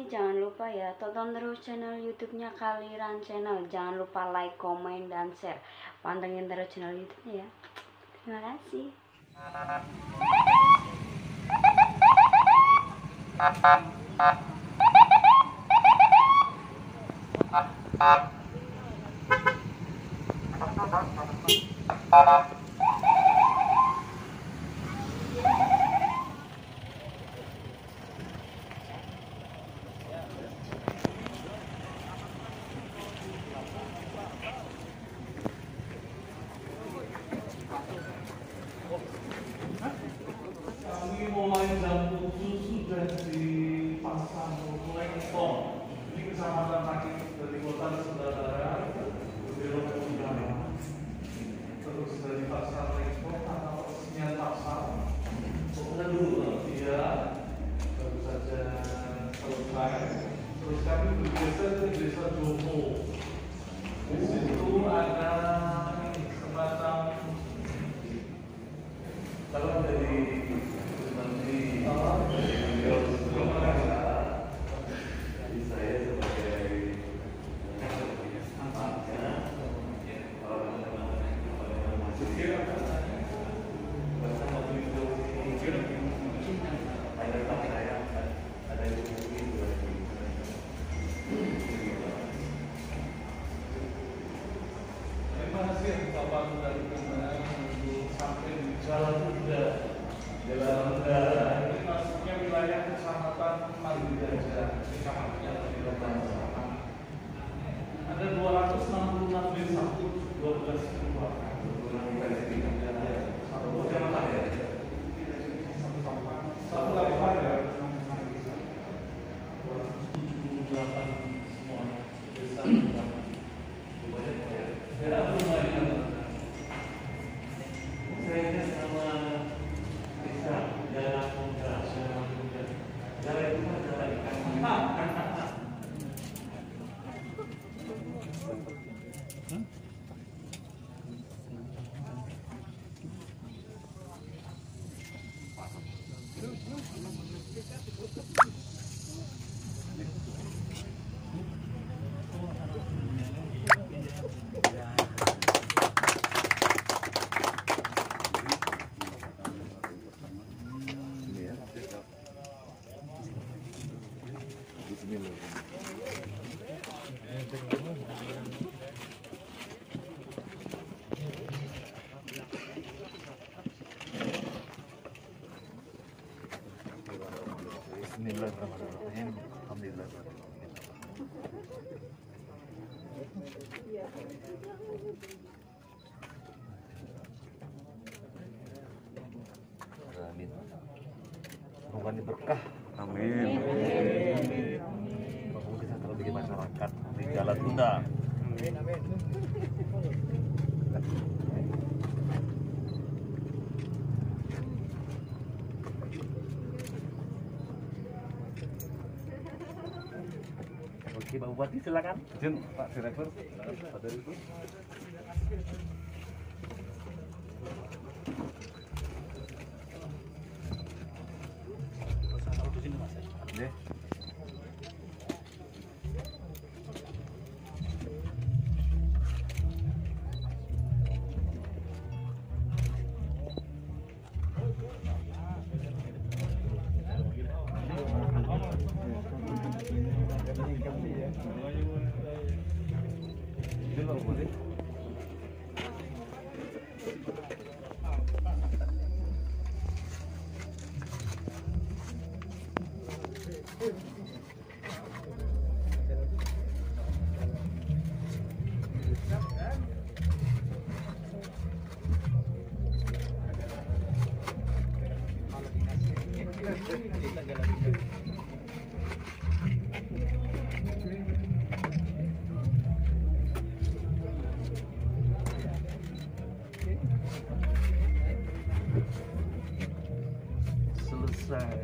jangan lupa ya tonton terus channel YouTube-nya Kaliran Channel. Jangan lupa like, komen, dan share. Pantengin terus channel YouTube-nya ya. Terima kasih. Kami mulai jam 7 sudah dipasang mulai impor. Ini kecamatan Rakit dari kota Sunda belok ke utara. Terus dari pasar ekspor atau resmian pasar. Pokoknya dulu dia baru saja selesai. Terus kami bergeser ke desa Jomo. Di situ ada semacam kalau dari Jalan Udara ini masuknya wilayah kecamatan Mandiraja, kecamatan di Kota Selatan. Ada 266 desa, 12 kelurahan. Satu kecamatan ya. Satu kabupaten ya. 278 semua desa. Ya, lumayan. Bismillahirrahmanirrahim. Alhamdulillah. Amin. Semoga ini berkah. Amin. Semoga bisa terus bagi masyarakat di Jalan Bunda. Amin. Amin. Oke, Pak Bupati silakan. Izin Pak Direktur. Pak Direktur. Ya. Selesai.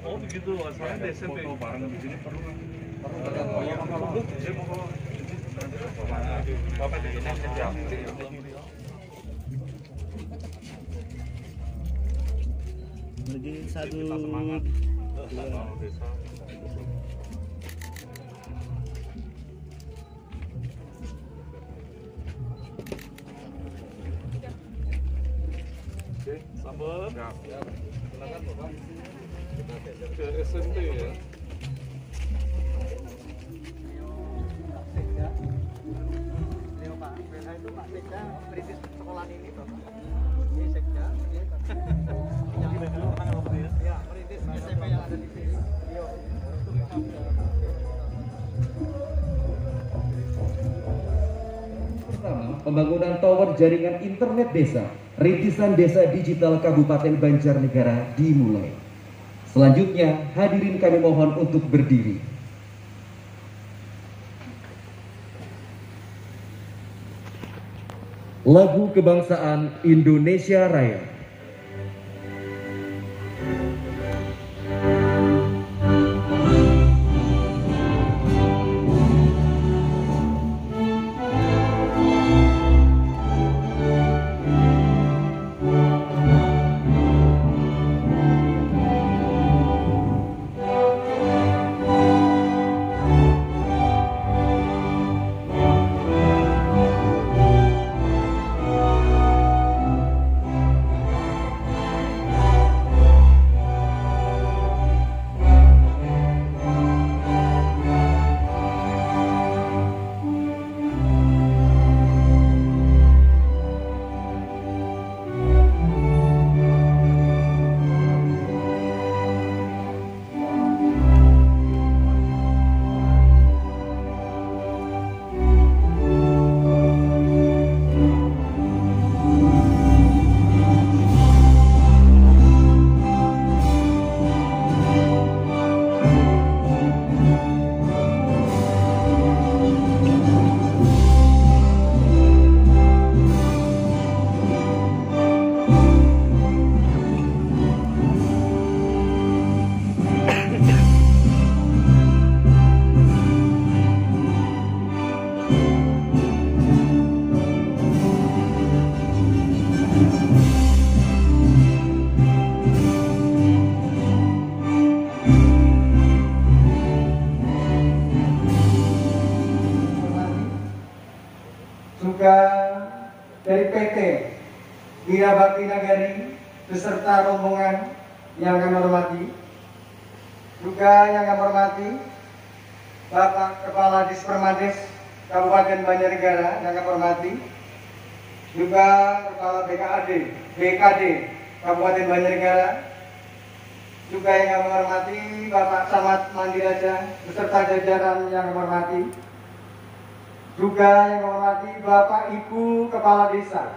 Oh begitu, asalnya di SMP. Barang di sini perlu. Bapak di sini Lagi satu. Kita semangat. Sama desa. Oke, sambal. Silakan Bapak. Ke SMP ya. Beliau Pak BH itu Pak Sekda perintis sekolah ini Bapak. Ini Sekda, dia yang ya perintis SMP yang ada di sini. Beliau Pertama, pembangunan tower jaringan internet desa, rintisan desa digital Kabupaten Banjarnegara dimulai. Selanjutnya, hadirin kami mohon untuk berdiri. Lagu kebangsaan Indonesia Raya. juga dari PT Wirabakti Nagari beserta rombongan yang kami hormati, juga yang kami hormati Bapak Kepala Dispermades Kabupaten Banjarnegara yang kami hormati, juga Kepala BKD Kabupaten Banjarnegara, juga yang kami hormati Bapak Camat Mandiraja beserta jajaran yang kami hormati, juga yang kami hormati Bapak Ibu Kepala Desa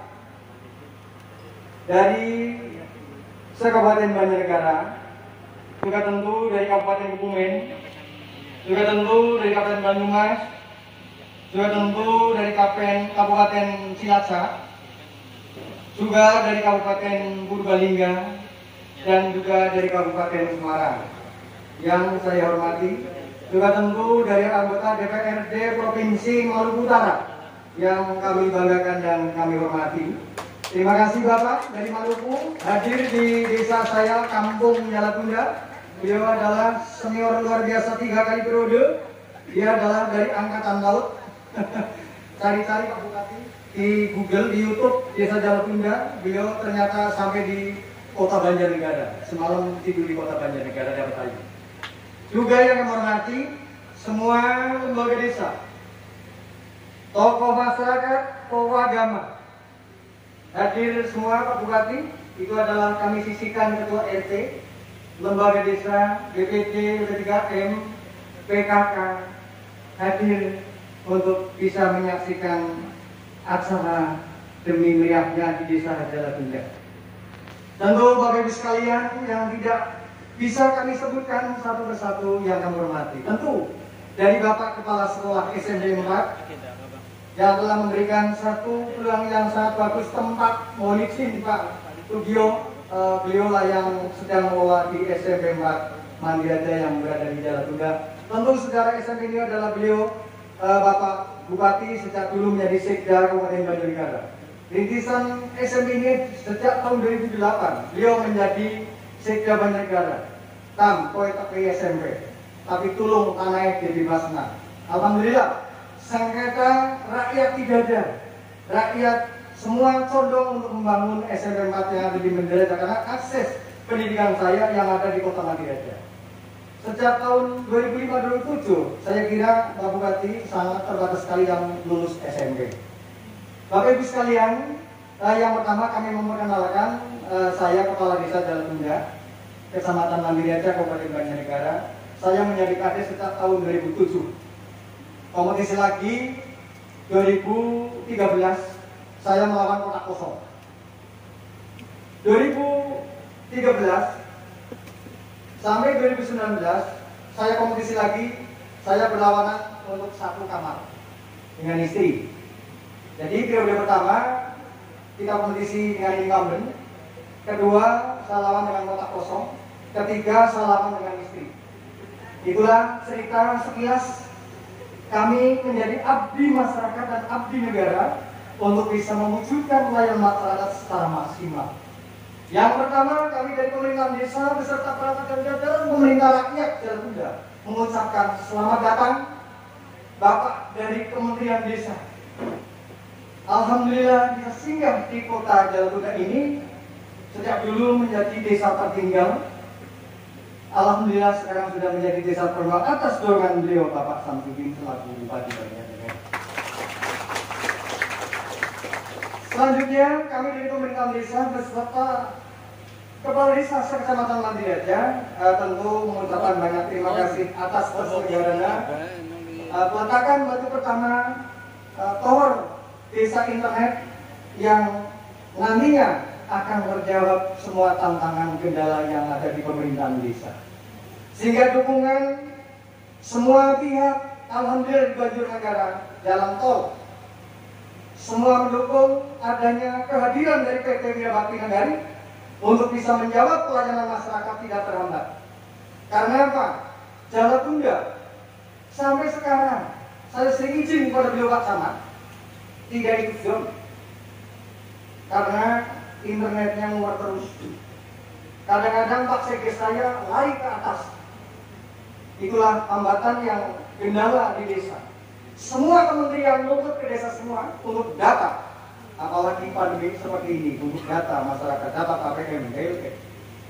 dari se-Kabupaten Banjarnegara, juga tentu dari Kabupaten Kebumen, juga tentu dari Kabupaten Banyumas, juga tentu dari Kabupaten Cilacap, juga dari Kabupaten Purbalingga, dan juga dari Kabupaten Semarang. Yang saya hormati, juga tentu dari anggota DPRD Provinsi Maluku Utara yang kami banggakan dan kami hormati. Terima kasih Bapak dari Maluku hadir di desa saya, Kampung Jalatunda. Beliau adalah senior luar biasa 3 kali periode. Dia adalah dari Angkatan Laut. Cari-cari Pak Bupati di Google, di YouTube Desa Jalatunda. Beliau ternyata sampai di Kota Banjarnegara. Semalam tidur di Kota Banjarnegara dapat aja. Juga yang kami hormati semua lembaga desa, tokoh masyarakat, tokoh agama. Hadir semua Pak Bupati, itu adalah kami sisihkan Ketua RT, lembaga desa, BPD, P3M, PKK, hadir untuk bisa menyaksikan acara demi meriahnya di Desa Jalatunda. Tentu Bapak Ibu sekalian yang tidak bisa kami sebutkan satu persatu yang kami hormati. Tentu dari Bapak Kepala Sekolah SMP 4 yang telah memberikan satu peluang yang sangat bagus tempat. Mohon izin Pak Tugio, beliau lah yang sedang mengelola di SMP 4 Mandiraja yang berada di Jalatunda. Tentu secara SMP ini adalah beliau Bapak Bupati sejak dulu menjadi Sekda Kabupaten Banjarnegara. Rintisan SMP ini sejak tahun 2008 beliau menjadi Sekda Banjarnegara, tam kowe teki SMP, tapi tulung tanah jadi basna. Alhamdulillah, sengketa rakyat tidak ada, rakyat semua condong untuk membangun SMP 4 yang ada di Mandiraja karena akses pendidikan saya yang ada di Kota Mandiraja. Sejak tahun 2005-2007, saya kira Pak Bupati sangat terbatas sekali yang lulus SMP. Bapak Ibu sekalian, yang pertama kami memperkenalkan saya Kepala Desa Jalatunda, Kecamatan Mandiraja, Kabupaten Banjarnegara. Saya menjadi kades sejak tahun 2007. Kompetisi lagi 2013, saya melawan kotak kosong. 2013 sampai 2019, saya kompetisi lagi, saya berlawanan untuk satu kamar dengan istri. Jadi periode pertama kita kompetisi dengan incumbent, kedua saya lawan dengan kotak kosong, ketiga saya lawan dengan istri. Itulah cerita sekilas kami menjadi abdi masyarakat dan abdi negara untuk bisa mewujudkan pelayanan masyarakat secara maksimal. Yang pertama, kami dari pemerintahan desa beserta perangkat dan jajaran pemerintah rakyat Jalatunda mengucapkan selamat datang Bapak dari Kementerian Desa. Alhamdulillah bisa singgah di kota Jalatunda ini sejak dulu menjadi desa tertinggal. Alhamdulillah sekarang sudah menjadi desa terkenal atas dorongan beliau Bapak Samsudin selaku Bupati Banjarnegara. Selanjutnya kami dari pemerintahan desa beserta Kepala Desa Kecamatan Mandiraja tentu mengucapkan banyak terima kasih atas persetujuannya. Peletakan batu pertama tower desa internet yang nantinya akan menjawab semua tantangan kendala yang ada di pemerintahan desa. Sehingga dukungan semua pihak, alhamdulillah di Banjarnegara, jalan tol, semua mendukung adanya kehadiran dari PT Wirabakti Nagari untuk bisa menjawab pelayanan masyarakat tidak terhambat. Karena apa? Jalatunda sampai sekarang saya sering izin kepada beliau Pak Camat tidak ikut zon karena internetnya muat terus. Kadang-kadang Pak Sekdes saya lari ke atas. Itulah hambatan yang kendala di desa. Semua kementerian nuntut ke desa semua untuk data, apalagi pandemi seperti ini, untuk data masyarakat, data KPM, DLT.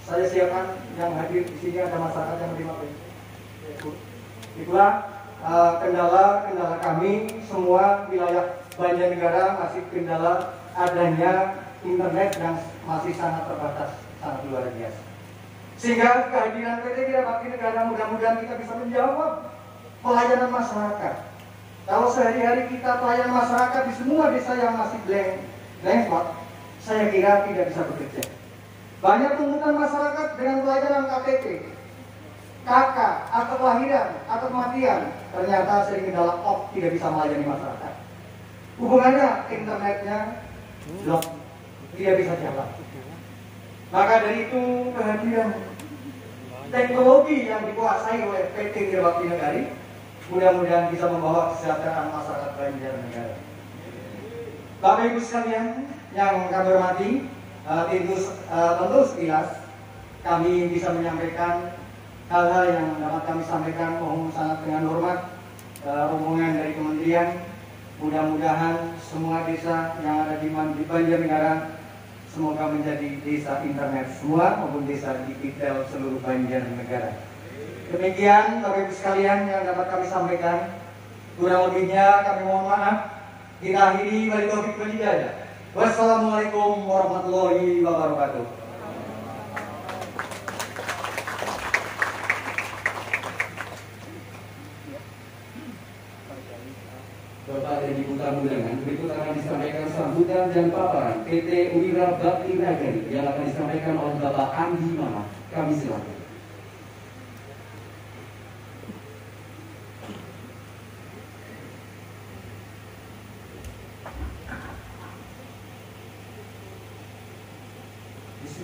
Saya siapkan yang hadir di sini ada masyarakat yang menerima. Itulah kendala-kendala kami semua wilayah Banjarnegara masih kendala adanya internet yang masih sangat terbatas, sangat luar biasa. Sehingga kehadiran PT Wirabakti Negara mudah-mudahan kita bisa menjawab pelayanan masyarakat. Kalau sehari-hari kita pelayanan masyarakat di semua desa yang masih blank spot, saya kira tidak bisa bekerja. Banyak tuntutan masyarakat dengan pelayanan KTP, KK, atau kelahiran, atau kematian, ternyata sering kendala tidak bisa melayani masyarakat. Hubungannya internetnya blok, tidak bisa jalan. Maka dari itu kehadiran teknologi yang dikuasai oleh PT Wirabakti Nagari mudah-mudahan bisa membawa kesejahteraan masyarakat Banjarnegara. Bapak Ibu sekalian yang kami hormati, tentu sekilas kami bisa menyampaikan hal-hal yang dapat kami sampaikan mohon sangat dengan hormat rombongan dari kementerian. Mudah-mudahan semua desa yang ada di Banjarnegara semoga menjadi desa internet semua maupun desa digital seluruh Banjarnegara. Demikian Bapak Ibu sekalian yang dapat kami sampaikan. Kurang lebihnya kami mohon maaf. Kita akhiri wali taufik wal hidayah. Wassalamualaikum warahmatullahi wabarakatuh. Bapak dan Ibu tamu undangan, berikut akan disampaikan sambutan dan paparan PT Wirabakti Nagari yang akan disampaikan oleh Bapak Andi Mamat. Kami silakan.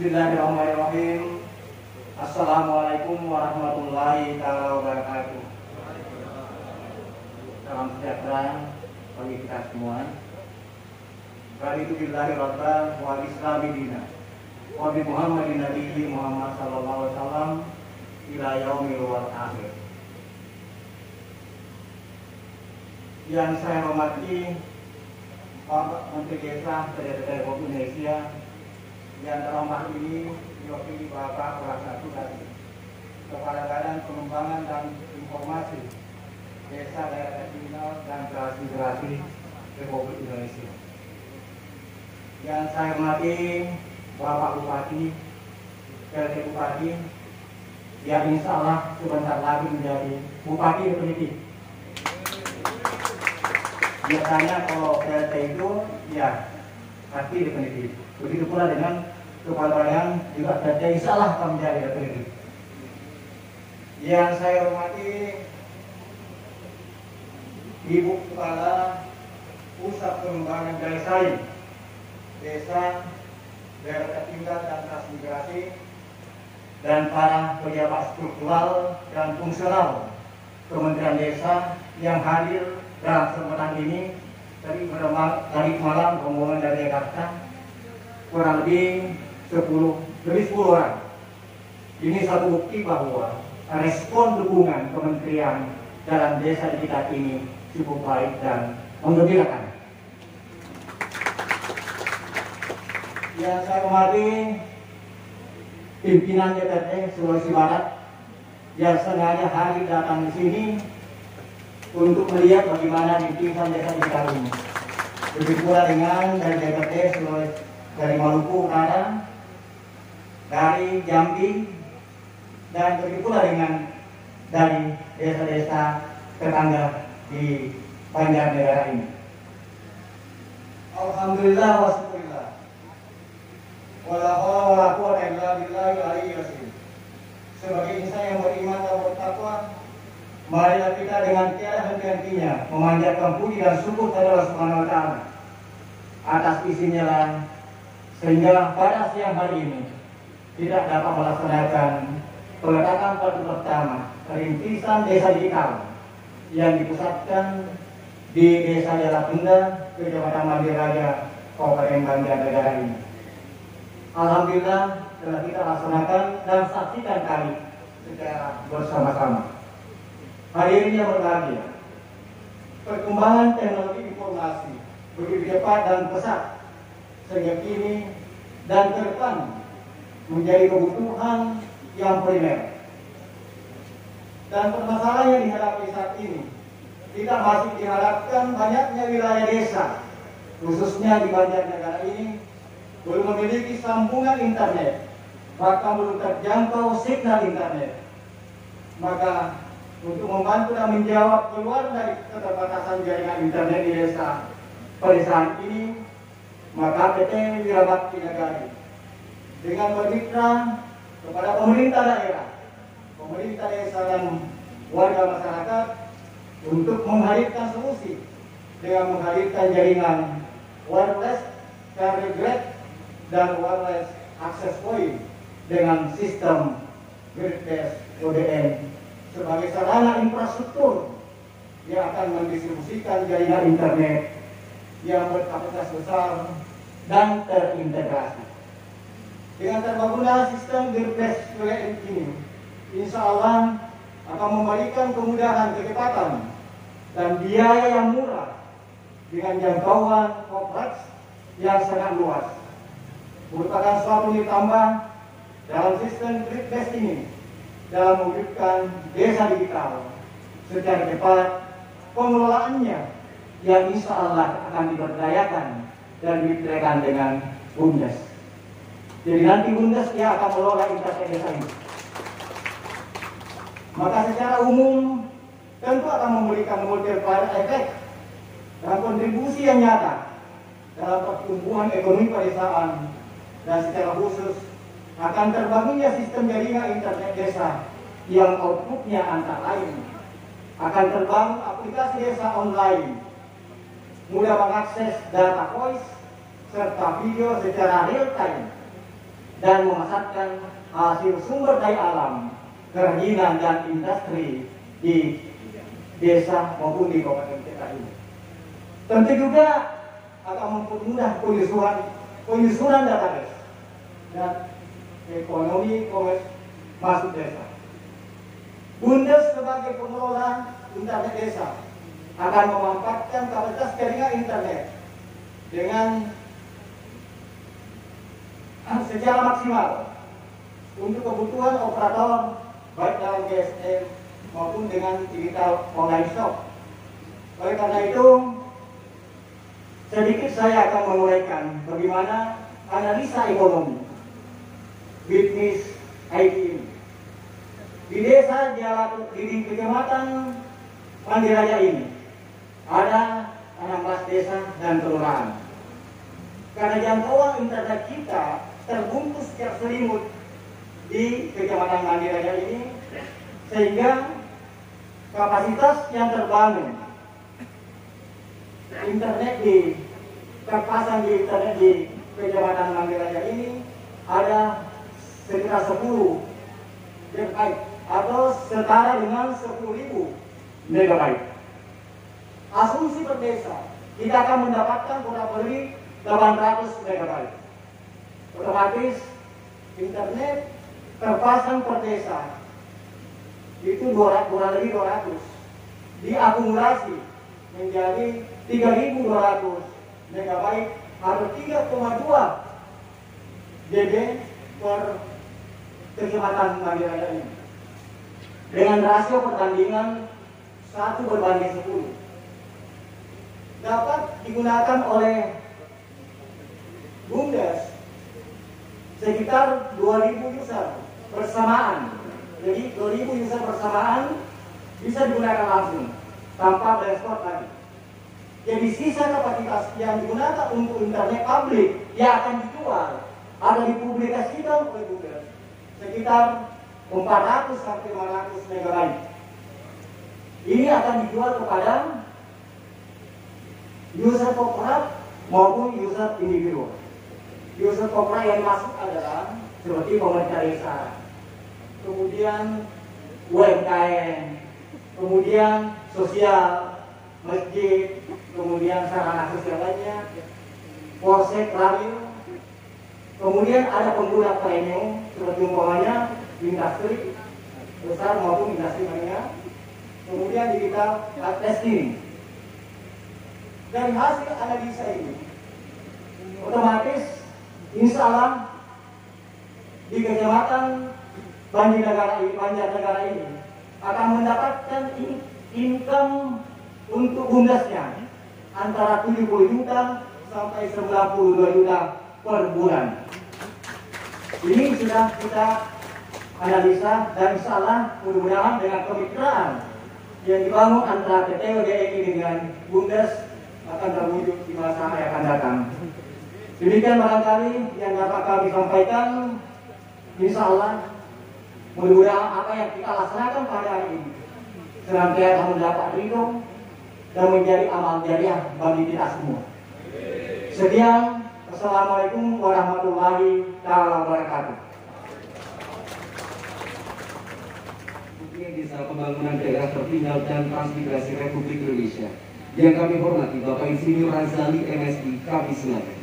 Bismillahirrahmanirrahim. Assalamualaikum warahmatullahi wabarakatuh. Salam sejahtera bagi kita semua. Raditu billahi rabban wal islami dina wa bi Muhammadin Nabi Muhammad sallallahu alaihi wasallam ila yaumil akhir. Yang saya hormati Bapak Menteri Desa Republik Indonesia, yang dalam hal ini diwakili Bapak Salah Satu dari Kepala Badan Pengembangan dan Informasi Desa Daerah Tertinggal dan Transmigrasi Republik Indonesia. Yang saya hormati Bapak Bupati, PLT Bupati, yang insya Allah sebentar lagi menjadi Bupati definitif. Biasanya kalau PLT itu ya pasti definitif. Begitu pula dengan Kepala Badan juga PLT insya Allah akan menjadi definitif. Yang saya hormati Ibu Kepala Pusat Pengembangan Desa Daerah Tertinggal dan Transmigrasi, dan para pejabat struktural dan fungsional Kementerian Desa yang hadir dalam kesempatan ini. Tadi malam rombongan dari Jakarta kurang lebih 10 orang. Ini satu bukti bahwa respon dukungan kementerian dalam desa kita ini cukup baik dan menggembirakan. Yang saya hormati pimpinan DPRD Sulawesi Barat yang sengaja hadir datang di sini untuk melihat bagaimana rintisan desa kita ini. Begitu pula dengan dari DPRD Sulawesi, dari Maluku Utara, dari Jambi, dan begitu pula dengan dari desa-desa tetangga di Banjarnegara ini. Alhamdulillah wa syukurillah. Wala haula wala quwwata illa billahi aliyyil azim. Sebagai insan yang beriman dan bertakwa, marilah kita dengan tiada henti-hentinya memanjatkan puji dan syukur kepada Allah Subhanahu wa taala atas izinnya lah sehingga pada siang hari ini tidak dapat melaksanakan peletakan batu pertama rintisan desa digital yang dipusatkan di Desa Jalakunda, Kecamatan Mandiraja, Kabupaten Banjarnegara ini. Alhamdulillah telah kita laksanakan dan saksikan kali secara bersama-sama. Hadirin yang berbahagia, perkembangan teknologi informasi begitu cepat dan pesat sehingga kini dan ke depan menjadi kebutuhan yang primer. Dan permasalahan yang dihadapi saat ini, kita masih dihadapkan banyaknya wilayah desa, khususnya di Banjarnegara ini, belum memiliki sambungan internet, bahkan belum terjangkau signal internet. Maka untuk membantu dan menjawab keluar dari keterbatasan jaringan internet di desa pedesaan ini, maka PT Wirabakti Nagari dengan bermitra kepada pemerintah daerah, pemerintah desa dan warga masyarakat untuk menghadirkan solusi dengan menghadirkan jaringan wireless carrier grade dan wireless access point dengan sistem grid-based ODN sebagai sarana infrastruktur yang akan mendistribusikan jaringan internet yang berkapasitas besar dan terintegrasi. Dengan terbangunnya sistem grid-based ODN ini, insya Allah akan memberikan kemudahan, kecepatan, dan biaya yang murah dengan jangkauan kompleks yang sangat luas. Merupakan suatu nilai tambah dalam sistem grid-based ini dalam mewujudkan desa digital secara cepat, pengelolaannya yang insya Allah akan diberdayakan dan diberikan dengan BUMDes. Jadi nanti BUMDes dia akan mengelola internet desa ini. Maka secara umum tentu akan memberikan multiplier efek dan kontribusi yang nyata dalam pertumbuhan ekonomi pedesaan, dan secara khusus akan terbangunnya sistem jaringan internet desa yang outputnya antara lain akan terbangun aplikasi desa online, mudah mengakses data voice serta video secara real time, dan memasarkan hasil sumber daya alam, kerajinan dan industri di desa maupun di kabupaten kita ini. Tentu juga akan mempermudah penyusunan database dan ekonomi komersial masuk desa. Bundes sebagai pengelola internet desa akan memanfaatkan kapasitas jaringan internet dengan secara maksimal untuk kebutuhan operator baik dalam GSM maupun dengan digital online shop. Oleh karena itu, sedikit saya akan menguraikan bagaimana analisa ekonomi bisnis IT ini. Di desa di kecamatan Mandiraya ini ada 16 desa dan kelurahan. Karena jangkauan internet kita terbungkus secara selimut di kecamatan Mandiraya ini, sehingga kapasitas yang terbangun terpasang di internet di kecamatan Mandiraya ini ada sekitar 10 megabyte atau setara dengan 10.000 megabyte. Asumsi per desa kita akan mendapatkan kurang lebih 800 megabyte. Otomatis internet terpasang per desa itu kurang lebih 200 diakumulasi menjadi 3.200 megabyte atau 3,2 GB per kecamatan Mandiraya ini, dengan rasio perbandingan 1:10 dapat digunakan oleh Bundes sekitar 2.000 user bersamaan. Jadi 2.000 user bersamaan bisa digunakan langsung tanpa transport lagi. Jadi sisa kapasitas yang digunakan untuk internet publik yang akan dijual atau dipublikasikan oleh Bundes sekitar 400 sampai 500 megabyte. Ini akan dijual kepada user korporat maupun user individu. User korporat yang masuk adalah seperti pemerintah desa, kemudian UMKM, kemudian sosial, masjid, kemudian sarana sosial lainnya, polsek, radio. Kemudian ada pengguna premium seperti umpamanya industri besar maupun industri menengah. Kemudian digital testing. Dari hasil analisa ini, otomatis insya Allah di kecamatan Banjarnegara ini akan mendapatkan income untuk bundesnya antara 70 juta sampai 92 juta per bulan. Ini sudah kita analisa dan insya Allah mudah-mudahan dengan kemitraan yang dibangun antara PT UDI dengan Bundes akan terwujud di masa yang akan datang. Demikian barangkali yang dapat kami sampaikan. Insya Allah mudah-mudahan apa yang kita laksanakan pada hari ini senantiasa mendapat ridho dan menjadi amal jariah bagi kita semua. Sekian. Assalamualaikum warahmatullahi wabarakatuh. Desa Pembangunan Daerah Tertinggal dan Transmigrasi Republik Indonesia. Yang kami hormati Bapak Insinyur Razali MSI, kami silakan.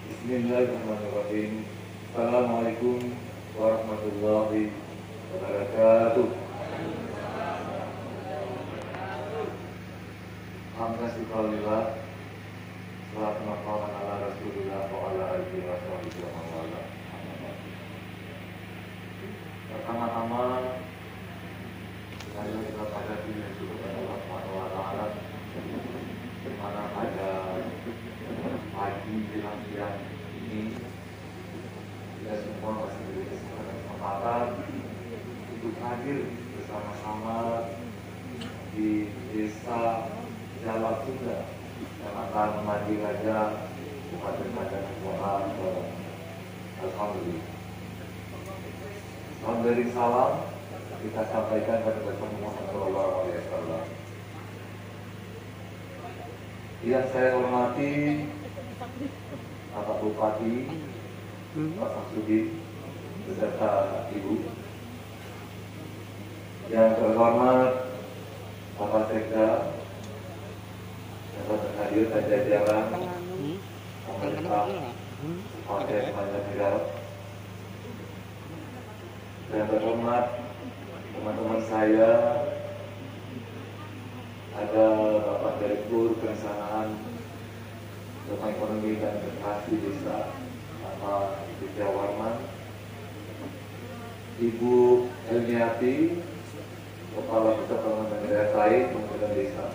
Bismillahirrahmanirrahim. Assalamualaikum warahmatullahi wabarakatuh. Alhamdulillah, salatu wassalamu ala Rasulillah wa ala alihi wa sahbihi wa man wala. Pertama-tama saya kita pada diri Allah Subhanahu wa taala, di mana pada pagi menjelang siang ini kita semua masih diberi kesempatan untuk hadir bersama-sama di desa Jawa Sunda, Kecamatan Mandiraya, Kabupaten Banjarnegara. Alhamdulillah. Memberi salam kita sampaikan pada Rasulullah Sallallahu Alaihi Wasallam. Yang saya hormati Bapak Bupati, Pak Samsudin, beserta Ibu. Yang terhormat Bapak Sekda, hadir dan jajaran pemerintah Kabupaten Banjarnegara. Yang terhormat teman-teman saya, ada Bapak Direktur Perencanaan Ekonomi dan Investasi Desa Bapak Widya Warman, Ibu Elmiati, Kepala Pusat Pengembangan Daerah Lain Kementerian Desa,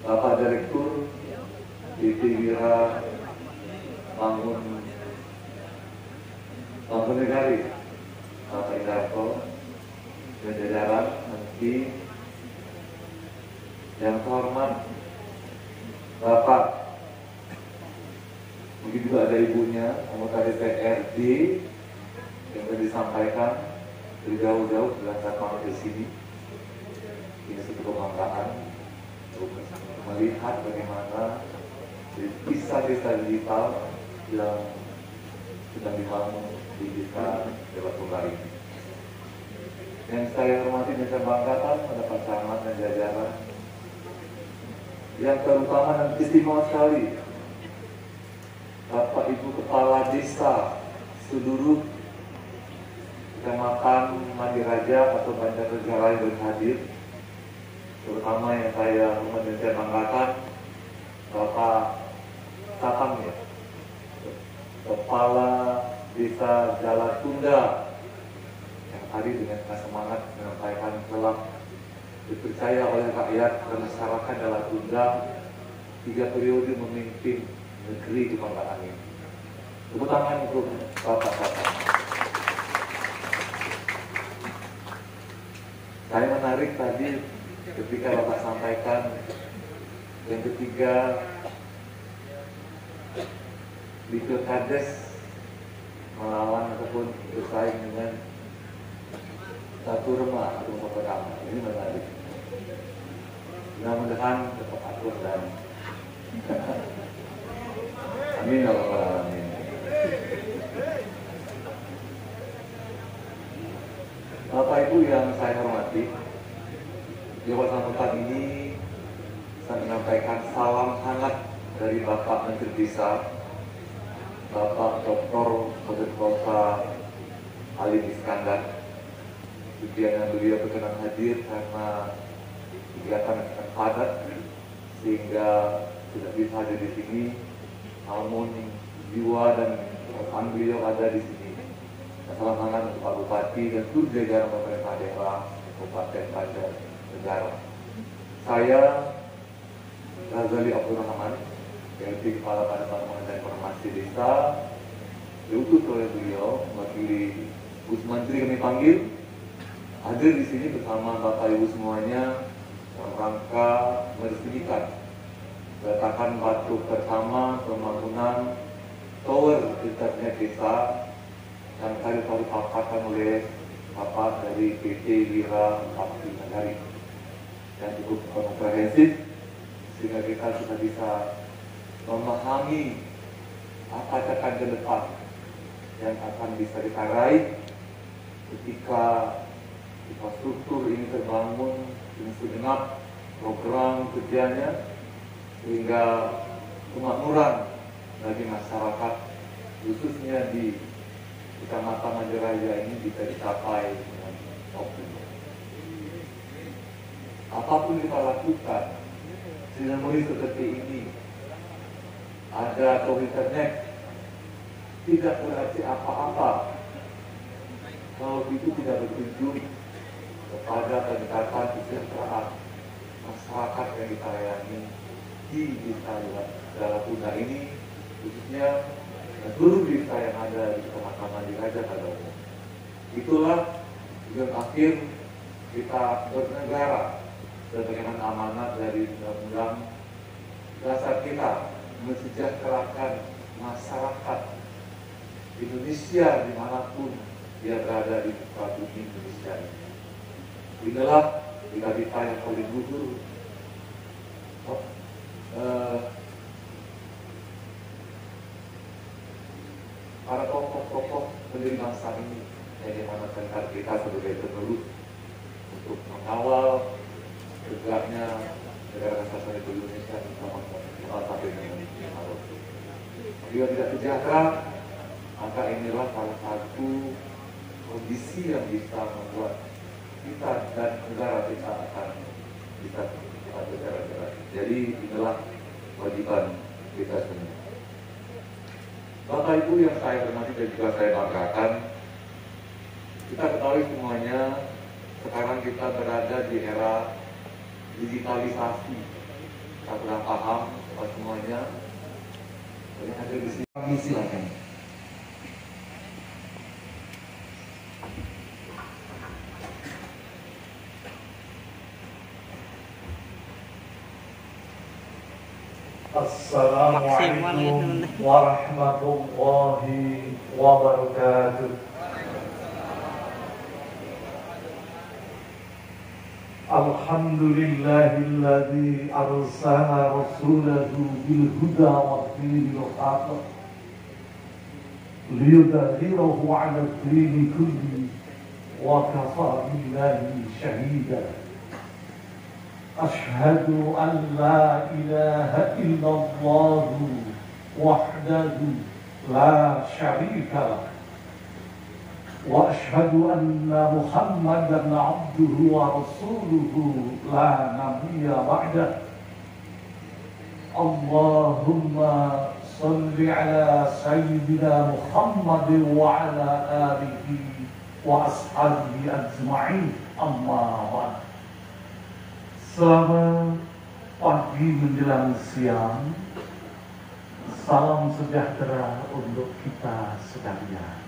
Bapak Direktur Titi Wira Bangun Negari, Bapak Indarto, dan jajaran menteri. Yang terhormat Bapak, mungkin juga ada ibunya, anggota DPRD yang tadi disampaikan dari jauh-jauh sudah datang ke sini. Ini satu kebanggaan untuk melihat bagaimana desa-desa digital yang sedang dibangun di desa Dewasunggar ini. Yang saya hormati dan saya banggakan pada Pak Camat dan jajaran, yang terutama dan istimewa sekali Bapak Ibu Kepala Desa seluruh Kecamatan Mandiraja atau Banjarnegara yang berhadir, terutama yang saya hormati dan saya banggakan Bapak Satang, ya, Kepala Desa Jalatunda, yang tadi dengan semangat menyampaikan telah dipercaya oleh rakyat dan masyarakat Jalatunda 3 periode memimpin negeri kebanggaan ini. Tepuk tangan untuk Bapak Satang. Saya menarik tadi ketika Bapak sampaikan yang ketiga di Pilkades melawan ataupun bersaing dengan satu remah atau pertama. Ini menarik. Mudah-mudahan tetap akur dan amin ya rabbal alamin. Bapak Ibu yang saya hormati, di kesempatan ini saya menyampaikan salam hangat dari Bapak Menteri Desa, Bapak Dr. Wali Kota Ali Iskandar. Kemudian beliau berkenan hadir karena kegiatan yang padat sehingga tidak bisa hadir di sini, namun jiwa dan perasaan beliau ada di sini. Salam hangat untuk Pak Bupati dan seluruh jajaran pemerintah daerah Kabupaten Banjarnegara. Saya Razali Abdul Rahman, PLT Kepala Badan Pengembangan Informasi Desa, diutus oleh beliau mewakili Gus Menteri kami panggil hadir di sini bersama Bapak Ibu semuanya dalam rangka meresmikan peletakan batu pertama pembangunan tower internet desa yang tadi baru dipaparkan oleh Bapak dari PT Wira Bakti Negari, yang cukup komprehensif sehingga kita sudah bisa memahami apa catatan ke depan yang akan bisa kita raih ketika infrastruktur ini terbangun dengan segenap program kerjanya, sehingga kemakmuran bagi masyarakat khususnya di Kecamatan Mandiraja ini bisa dicapai dengan optimal. Apapun kita lakukan, sinamoi seperti ini, ada atau internet, tidak berarti apa-apa kalau itu tidak berkunjung kepada peningkatan kesejahteraan masyarakat yang kita layani di desa Jalatunda ini, khususnya seluruh desa yang ada di Kecamatan Mandiraja pada umumnya. Itulah tujuan akhir kita bernegara sebagaimana amanat dari undang-undang dasar kita, mensejahterakan masyarakat Indonesia dimanapun dia berada di muka bumi Indonesia ini. Inilah kita yang paling luhur para tokoh-tokoh pendiri bangsa ini yang diamanatkan kita sebagai penerus untuk mengawal tegaknya negara kesatuan Indonesia Bila tidak sejahtera, maka inilah salah satu kondisi yang bisa membuat kita dan negara kita akan bisa bergerak. Jadi inilah kewajiban kita semua. Bapak Ibu yang saya hormati dan juga saya banggakan, kita ketahui semuanya sekarang kita berada di era digitalisasi. Kita sudah paham semuanya. Jadi hadir di sini. Kami silakan. Assalamualaikum warahmatullahi wabarakatuh. Alhamdulillahilladzi arsala rasulahu bil huda wa dinil haqq liyudhhirahu 'ala ad-dini kulli wa kafa billahi shahida. Ashhadu an la ilaha illallah wahdahu la syarika lah wa ashhadu anna Muhammadan abduhu wa rasuluhu la nabiyya ba'dah. Allahumma salli ala sayyidina Muhammadin wa ala alihi wa ashabihi ajma'in, amma ba'd. Selamat pagi menjelang siang. Salam sejahtera untuk kita sekalian.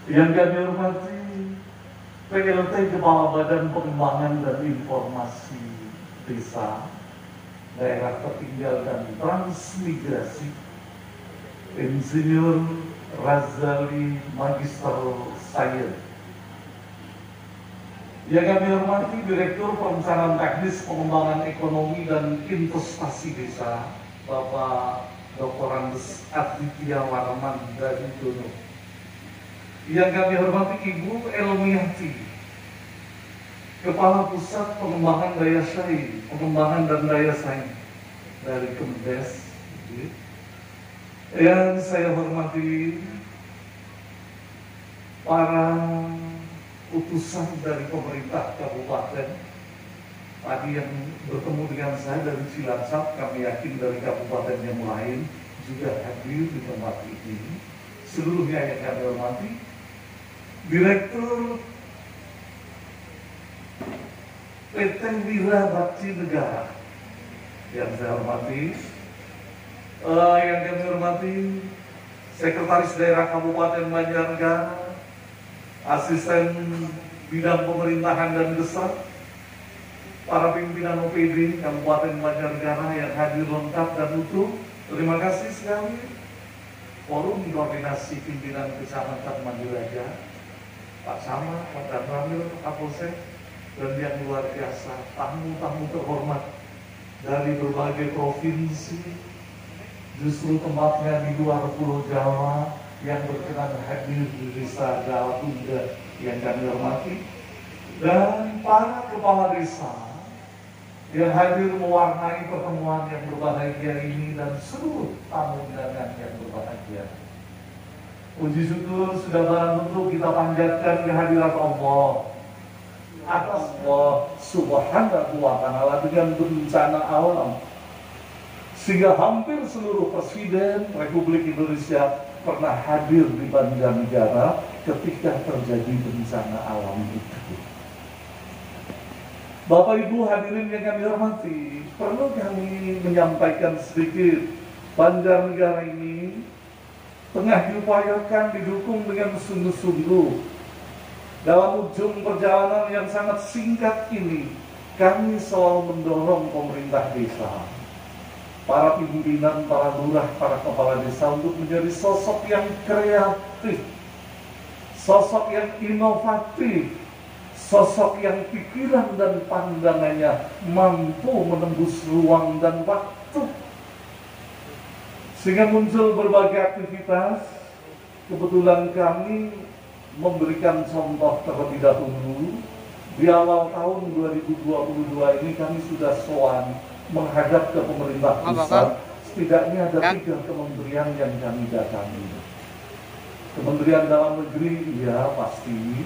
Yang kami hormati PLT Kepala Badan Pengembangan dan Informasi Desa, Daerah Tertinggal dan Transmigrasi, Insinyur Razali Magister Sains. Yang kami hormati Direktur Perencanaan Teknis Pengembangan Ekonomi dan Investasi Desa, Bapak Dr. Andes Aditya Warman dari Dono. Yang kami hormati Ibu Elmiati, Kepala Pusat Pengembangan Daya Saing, Pengembangan dan Daya Saing dari Kemendes. Yang saya hormati para utusan dari pemerintah kabupaten tadi yang bertemu dengan saya dari Cilacap, kami yakin dari kabupaten yang lain juga hadir di tempat ini. Seluruhnya yang kami hormati, Direktur PT Wira Bakti Negara yang saya hormati, yang kami hormati Sekretaris Daerah Kabupaten Banjarnegara, Asisten Bidang Pemerintahan dan Desa, para pimpinan OPD Kabupaten Banjarnegara yang hadir lengkap dan utuh. Terima kasih sekali. Forum Koordinasi Pimpinan Kecamatan Mandiraja, Pak Sama, Pak Dan Ramil, Pak Kapolsek, dan yang luar biasa, tamu-tamu terhormat dari berbagai provinsi, justru tempatnya di luar Pulau Jawa, yang berkenan hadir di Desa Galapunda yang kami hormati, dan para kepala desa yang hadir mewarnai pertemuan yang berbahagia ini, dan seluruh tamu undangan yang berbahagia. Puji syukur sudah barang tentu kita panjatkan kehadirat Allah atas Allah Subhanahu wa Ta'ala dengan bencana alam, sehingga hampir seluruh presiden Republik Indonesia pernah hadir di Banjarnegara ketika terjadi bencana alam itu. Bapak Ibu hadirin yang kami hormati, perlu kami menyampaikan sedikit, Banjarnegara ini tengah diupayakan didukung dengan sungguh-sungguh. Dalam ujung perjalanan yang sangat singkat ini, kami selalu mendorong pemerintah desa, para pimpinan, para lurah, para kepala desa untuk menjadi sosok yang kreatif, sosok yang inovatif, sosok yang pikiran dan pandangannya mampu menembus ruang dan waktu, sehingga muncul berbagai aktivitas. Kebetulan kami memberikan contoh terlebih dahulu. Di awal tahun 2022 ini kami sudah sowan menghadap ke pemerintah pusat setidaknya ada 3 kementerian yang kami datangi. Kementerian Dalam Negeri, ya pasti.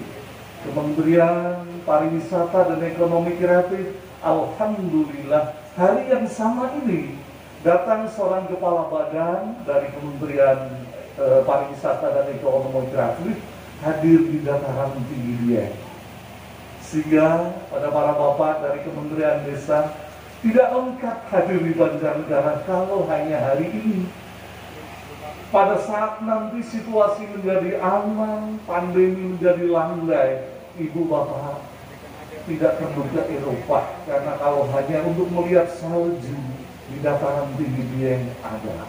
Kementerian Pariwisata dan Ekonomi Kreatif, alhamdulillah hari yang sama ini datang seorang kepala badan dari Kementerian Pariwisata dan Ekonomi Kreatif hadir di dataran tinggi Dieng. Sehingga pada para bapak dari Kementerian Desa tidak lengkap hadir di Banjarnegara kalau hanya hari ini. Pada saat nanti situasi menjadi aman, pandemi menjadi landai, ibu bapak tidak perlu ke Eropa, karena kalau hanya untuk melihat salju di dataran tinggi Dieng ada.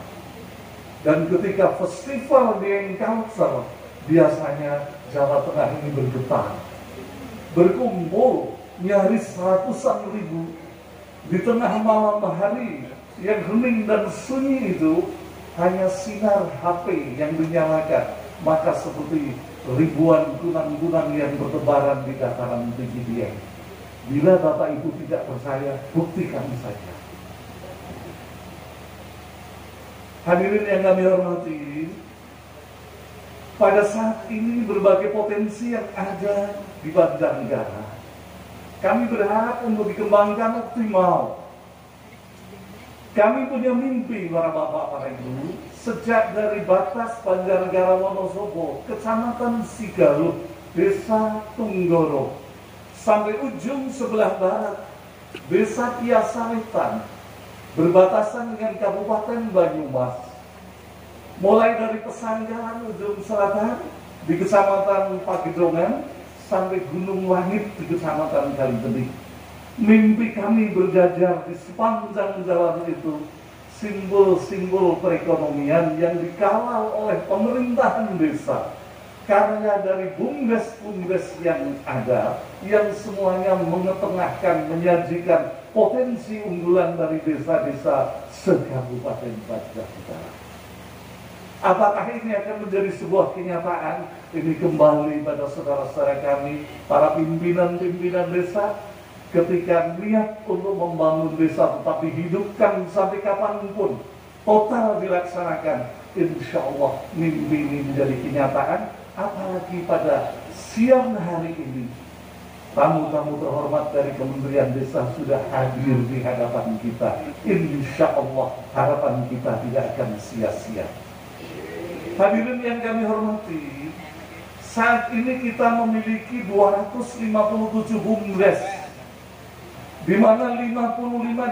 Dan ketika festival Dieng Culture, biasanya Jawa Tengah ini bergetar, berkumpul nyaris ratusan ribu di tengah malam hari yang hening dan sunyi itu. Hanya sinar HP yang dinyalakan, maka seperti ribuan kunang-kunang yang bertebaran di dataran tinggi Dieng. Bila Bapak Ibu tidak percaya, buktikan saja. Hadirin yang kami hormati, pada saat ini berbagai potensi yang ada di Banjarnegara, kami berharap untuk dikembangkan optimal. Kami punya mimpi para bapak, para ibu, sejak dari batas Banjarnegara Wonosobo, Kecamatan Sigaluh, Desa Tunggoro, sampai ujung sebelah barat, Desa Kiasawetan, berbatasan dengan Kabupaten Banyumas. Mulai dari Pesanggaran ujung selatan di Kecamatan Pagedongan sampai Gunung Langit di Kecamatan Kalibening. Mimpi kami berjajar di sepanjang jalan itu, simbol-simbol perekonomian yang dikawal oleh pemerintahan desa, karya dari bumdes-bumdes yang ada, yang semuanya mengetengahkan, menyajikan potensi unggulan dari desa-desa se-Kabupaten Banjarnegara. Apakah ini akan menjadi sebuah kenyataan? Ini kembali pada saudara-saudara kami, para pimpinan-pimpinan desa, ketika niat untuk membangun desa tetap dihidupkan sampai kapanpun, total dilaksanakan, insya Allah mimpi ini menjadi kenyataan. Apalagi pada siang hari ini, tamu-tamu terhormat dari Kementerian Desa sudah hadir di hadapan kita. Insya Allah harapan kita tidak akan sia-sia. Hadirin yang kami hormati, saat ini kita memiliki 257 bumdes, di mana 55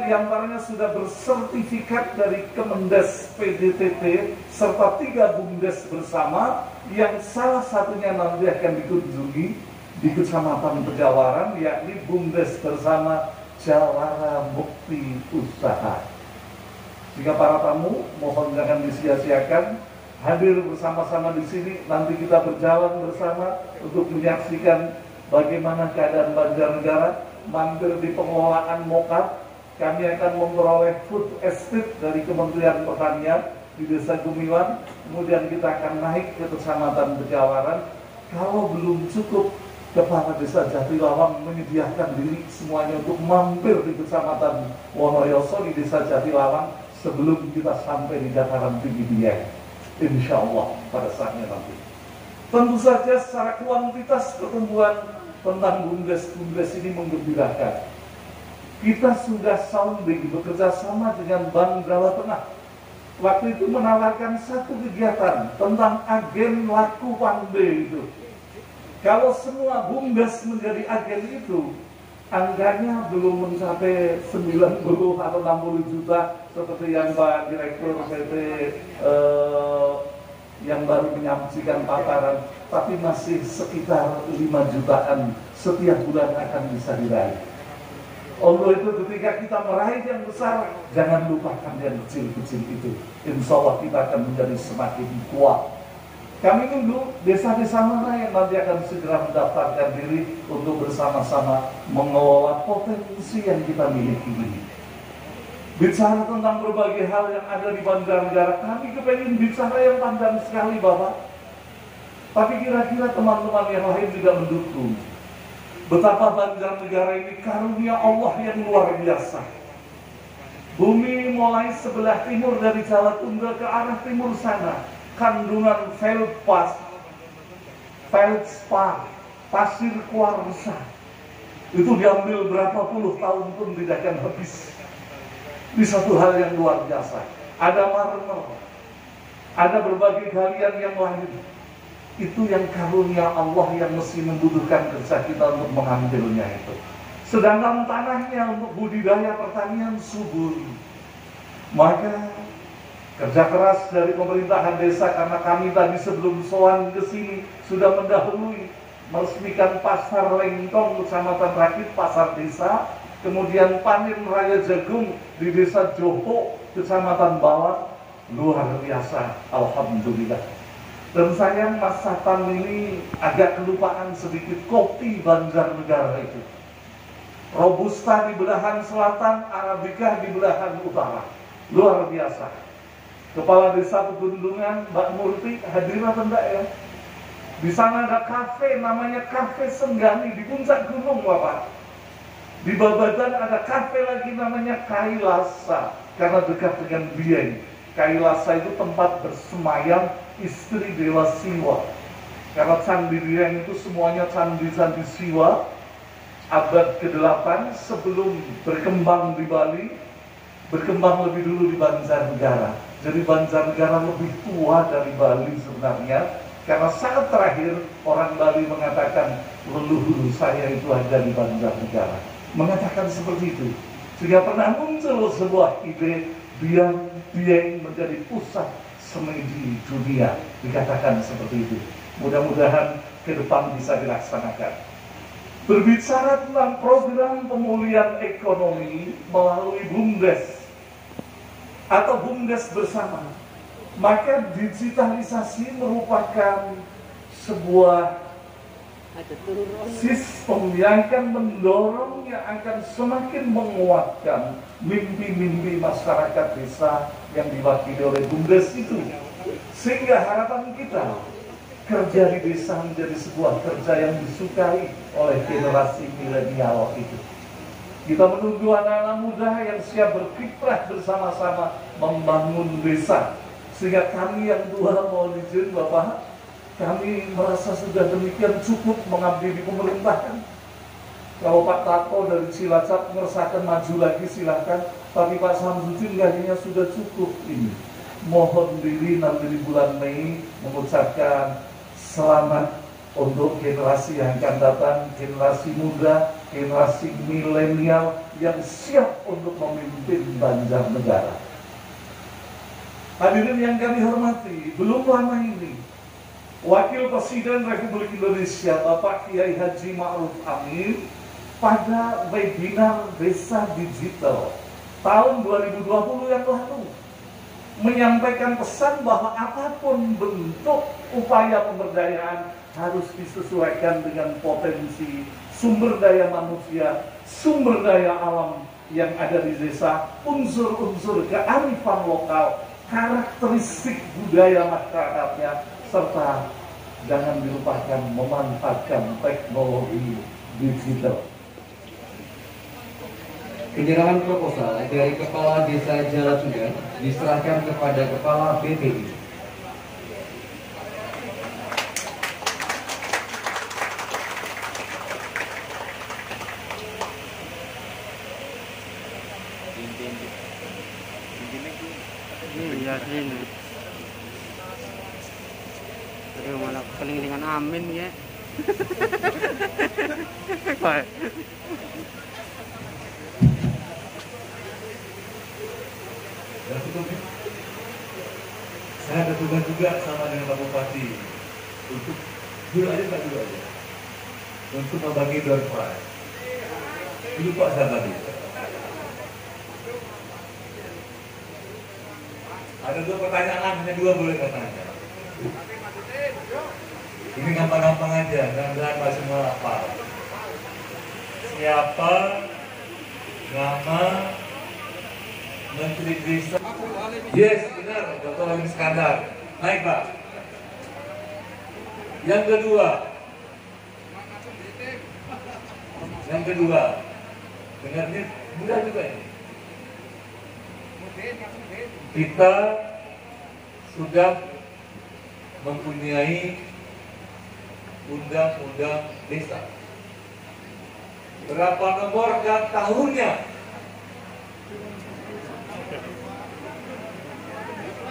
diantaranya sudah bersertifikat dari Kemendes PDTT, serta 3 bumdes bersama, yang salah satunya nanti akan dikunjungi di Kecamatan Pejawaran, yakni bumdes bersama Jawara Mukti Usaha. Jika para tamu, mohon jangan disia-siakan, hadir bersama-sama di sini, nanti kita berjalan bersama untuk menyaksikan bagaimana keadaan Banjarnegara. Mampir di pengelolaan Mokar, kami akan memperoleh food estate dari Kementerian Pertanian di Desa Gumiwan, kemudian kita akan naik ke Kecamatan Pejawaran. Kalau belum cukup, Kepala Desa Jatilawang menyediakan diri semuanya untuk mampir di Kecamatan Wonoyoso di Desa Jatilawang sebelum kita sampai di dataran tinggi Dieng. Insya Allah pada saatnya nanti. Tentu saja secara kuantitas pertumbuhan tentang bumdes-bumdes ini menggembirakan. Kita sudah sounding bekerja sama dengan Bank Jawa Tengah. Waktu itu menawarkan satu kegiatan tentang agen laku pandai itu. Kalau semua bumdes menjadi agen itu, angkanya belum mencapai 90 atau 60 juta seperti yang Pak Direktur PT yang baru menyaksikan paparan, tapi masih sekitar 5 jutaan setiap bulan akan bisa diraih. Untuk itu ketika kita meraih yang besar, jangan lupakan yang kecil-kecil itu. Insya Allah kita akan menjadi semakin kuat. Kami tunggu desa-desa mana yang nanti akan segera mendaftarkan diri untuk bersama-sama mengelola potensi yang kita miliki ini. Bicara tentang berbagai hal yang ada di Banjarnegara, kami kepengen bicara yang panjang sekali Bapak. Tapi kira-kira teman-teman yang lain juga mendukung. Betapa Banjarnegara ini karunia Allah yang luar biasa. Bumi mulai sebelah timur dari Jawa Tunggal ke arah timur sana, kandungan feldspar, pasir kuarsa. Itu diambil berapa puluh tahun pun tidak akan habis. Ini satu hal yang luar biasa. Ada marmer, ada berbagai galian yang lain. Itu yang karunia Allah yang mesti membutuhkan kerja kita untuk mengambilnya itu. Sedangkan tanahnya untuk budidaya pertanian subur. Maka kerja keras dari pemerintahan desa, karena kami tadi sebelum sowan ke sini sudah mendahului meresmikan pasar Lengkong Kecamatan Rakit, pasar desa, kemudian panen raya jagung di desa Joho Kecamatan Bawat, luar biasa, alhamdulillah. Dan sayang Mas Satan ini agak kelupaan sedikit kopi Banjarnegara itu. Robusta di belahan selatan, Arabica di belahan utara. Luar biasa. Kepala Desa Pegunungan, Mbak Murti, hadirin apa enggak ya? Di sana ada kafe, namanya Kafe Senggani di puncak gunung, Bapak. Di Babadan ada kafe lagi namanya Kailasa, karena dekat dengan Dieng. Kailasa itu tempat bersemayam istri Dewa Siwa. Karena Candi Dieng itu semuanya candi-candi Siwa. Abad ke-8 sebelum berkembang di Bali, berkembang lebih dulu di Banjarnegara. Jadi Banjarnegara lebih tua dari Bali sebenarnya, karena saat terakhir orang Bali mengatakan leluhur saya itu ada di Banjarnegara. Mengatakan seperti itu. Sehingga pernah muncul sebuah ide Dieng menjadi pusat seni di dunia. Dikatakan seperti itu. Mudah-mudahan ke depan bisa dilaksanakan. Berbicara tentang program pemulihan ekonomi melalui BUMDes atau BUMDes bersama, maka digitalisasi merupakan sebuah sistem yang akan mendorong, yang akan semakin menguatkan mimpi-mimpi masyarakat desa yang diwakili oleh BUMDes itu. Sehingga harapan kita, kerja di desa menjadi sebuah kerja yang disukai oleh generasi milenial itu. Kita menunggu anak-anak muda yang siap berkiprah bersama-sama membangun desa. Sehingga kami yang tua, mohon izin Bapak, kami merasa sudah demikian cukup mengabdi di pemerintahan. Kalau Pak Tato dari Cilacap merasakan maju lagi silakan, tapi Pak Samsudin gajinya sudah cukup ini. Mohon diri nanti di bulan Mei mengucapkan selamat untuk generasi yang akan datang, generasi muda, generasi milenial yang siap untuk memimpin Banjarnegara. Hadirin yang kami hormati, belum lama ini Wakil Presiden Republik Indonesia Bapak Kiai Haji Ma'ruf Amin pada webinar Desa Digital tahun 2020 yang lalu menyampaikan pesan bahwa apapun bentuk upaya pemberdayaan harus disesuaikan dengan potensi sumber daya manusia, sumber daya alam yang ada di desa, unsur-unsur kearifan lokal, karakteristik budaya masyarakatnya, serta jangan dilupakan memanfaatkan teknologi digital. Penyerahan proposal dari Kepala Desa Jalatunggal diserahkan kepada Kepala BPI. Iya sini. Aduh malah kelingan amin ya. Baik. Saya ada tugas juga sama dengan Pak Bupati untuk dulu aja untuk membagi door prize. Dulu Pak saya bagi. Ada 2 pertanyaan, hanya 2 boleh bertanya. Ini gampang-gampang aja, mudah-mudahan Pak semua hafal. Siapa nama Menteri Desa? Yes, benar, Dr. Alim Iskandar. Naik Pak. Yang kedua, dengar ini mudah juga ini. kita sudah mempunyai undang-undang desa. Berapa nomor dan tahunnya?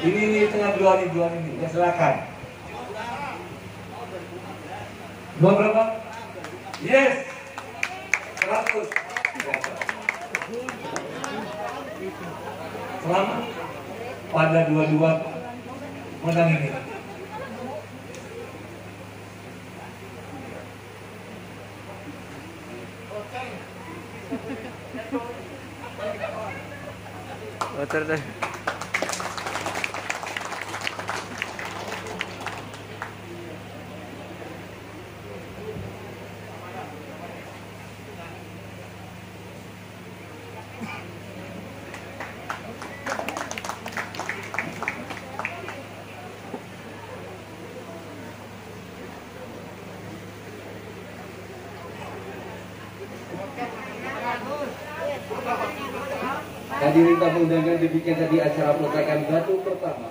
Ini tengah dua ini, ya silakan. Nomor berapa? Yes, 100. Selamat pada dua-dua menang ini. Otor deh. Hadirin tamu undangan, demikian tadi acara peletakan batu pertama.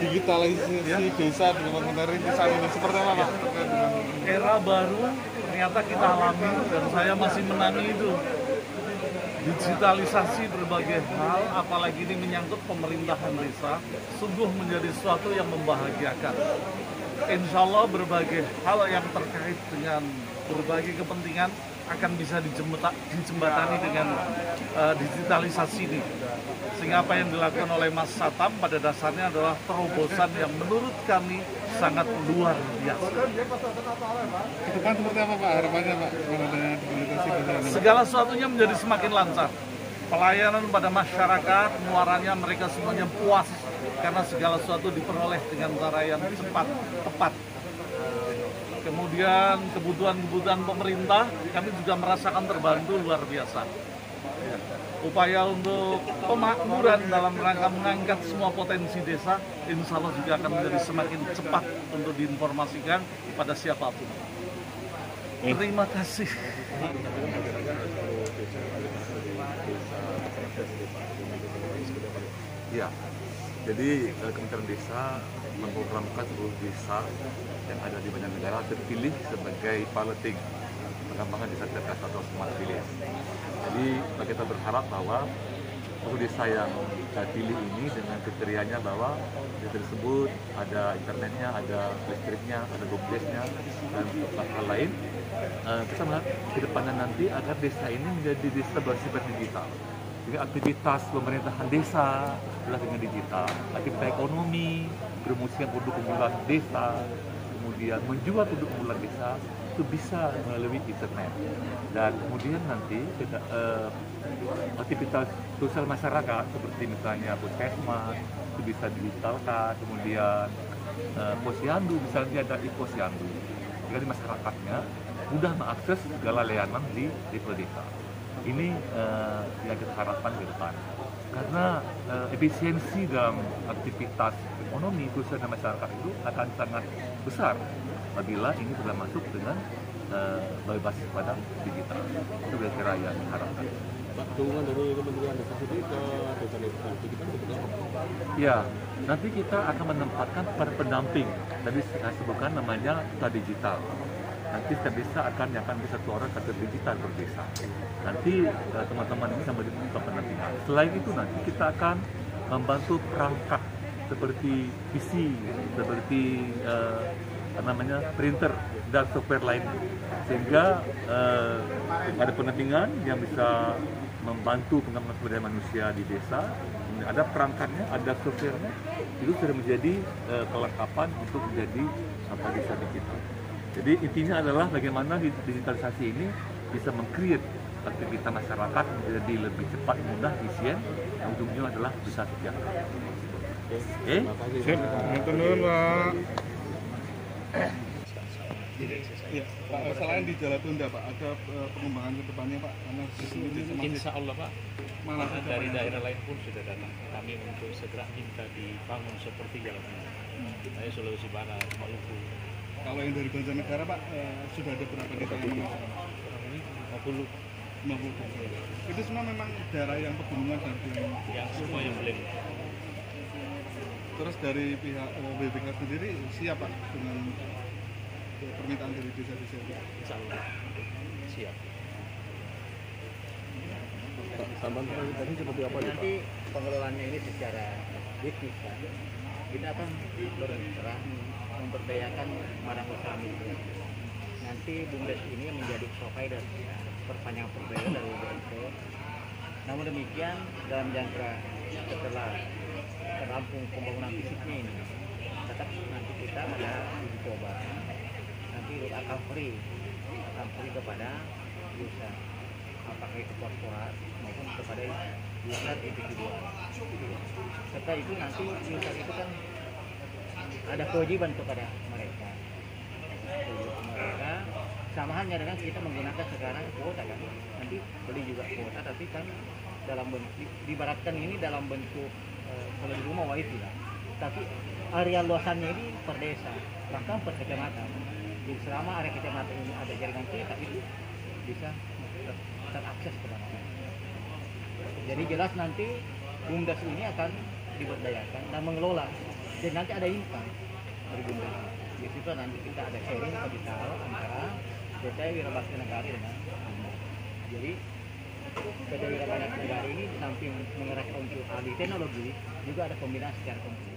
Digitalisasi desa dengan mengenai rintisan ini seperti apa Pak? Era baru ternyata kita alami dan saya masih menangi itu. Digitalisasi berbagai hal, apalagi ini menyangkut pemerintahan desa, sungguh menjadi sesuatu yang membahagiakan. Insya Allah berbagai hal yang terkait dengan berbagai kepentingan akan bisa dijembatani dengan digitalisasi ini. Sehingga apa yang dilakukan oleh Mas Satam pada dasarnya adalah terobosan yang menurut kami sangat luar biasa. Ke depan seperti apa Pak harapannya Pak dengan adanya digitalisasi desa? Segala sesuatunya menjadi semakin lancar. Pelayanan pada masyarakat, muaranya mereka semuanya puas karena segala sesuatu diperoleh dengan cara yang cepat, tepat. Kemudian kebutuhan-kebutuhan pemerintah kami juga merasakan terbantu luar biasa. Upaya untuk pemakmuran dalam rangka mengangkat semua potensi desa, insya Allah juga akan menjadi semakin cepat untuk diinformasikan pada siapapun. Terima kasih. Ya, jadi Kementerian Desa memprogramkan seluruh desa yang ada di Banjarnegara terpilih sebagai piloting pengembangan desa cerdas atau smart village. Jadi kita berharap bahwa seluruh desa yang pilih ini dengan kriterianya bahwa desa tersebut ada internetnya, ada listriknya, ada gobresnya, dan hal lain. Kita melihat ke depannya nanti agar desa ini menjadi desa bersifat digital. Jadi aktivitas pemerintahan desa adalah dengan digital, aktivitas ekonomi, promosikan produk unggulan desa, kemudian menjual produk unggulan desa itu bisa melalui internet. Dan kemudian nanti aktivitas sosial masyarakat seperti misalnya puskesmas itu bisa digitalkan, kemudian posyandu misalnya ada posyandu, jadi masyarakatnya mudah mengakses segala layanan di level desa. Ini yang kita harapkan ke depan, karena efisiensi dalam aktivitas ekonomi khususnya masyarakat itu akan sangat besar apabila ini sudah masuk dengan berbasis pada digital. Itu kira-kira yang diharapkan. Pak, dukungan dari Kementerian Desa sendiri ke desa digital seperti apa? Ya, nanti kita akan menempatkan para pendamping. Tadi saya sebutkan namanya Duta Digital. Nanti setiap desa akan bisa satu orang kartu digital per desa. Nanti teman-teman ini sama dibuka pendampingan. Selain itu nanti kita akan membantu perangkat seperti PC, seperti printer dan software lain, sehingga ada pendampingan yang bisa membantu pengembangan sumber daya manusia di desa. Ada perangkatnya, ada softwarenya, itu sudah menjadi kelengkapan untuk menjadi desa digital. Jadi intinya adalah bagaimana digitalisasi ini bisa meng-create aktivitas masyarakat menjadi lebih cepat, mudah, efisien, yang ujungnya adalah bisa sejahtera. Sip, Pak. Iya, Pak, selain di Jalan Tunda Pak, ada pengembangan ke depannya Pak, karena di sini masih Insya Allah Pak, mana karena saja, dari Pak, daerah lain pun sudah datang ke kami untuk segera minta dibangun seperti jalan tol. Saya Sulawesi Barat, Maluku, Kalau yang dari Banjarnegara Pak, sudah ada berapa desa yang mengajukan? kurang lebih 50 50 desa. Itu semua memang daerah yang pegunungan dan yang semua yang belum. Terus dari pihak BPK sendiri siap Pak dengan permintaan dari desa-desa itu? Insya Allah siap. Nanti pengelolaannya ini secara bisnis kan, kita akan bergerak memberdayakan barang usaha mikro. Nanti BUMDes ini menjadi provider perpanjangan provider dari BNP. Namun demikian dalam jangka setelah rampung pembangunan fisiknya ini, tetap nanti kita ada uji coba. Nanti akan free kepada user, apakah itu korporat maupun kepada user individual. Serta itu nanti user itu kan ada kewajiban kepada mereka. Sama halnya dengan kita menggunakan sekarang kuota kan. Nanti beli juga kuota, tapi kan dalam bentuk dibaratkan ini dalam bentuk kalau di rumah wifi lah. Tapi area luasannya ini per desa, bahkan per kecamatan. Jadi selama area kecamatan ini ada jaringan kita itu bisa terakses ke dalam. Jadi jelas nanti BUMDes ini akan diberdayakan dan mengelola. Jadi nanti ada income dari BUMDes. Di situ nanti kita ada sharing kapital antara PT Wirabakti Negari dengan BUMDes. Jadi PT Wirabakti Negari ini di samping mengerahkan unsur ahli teknologi juga ada pembinaan secara konkret.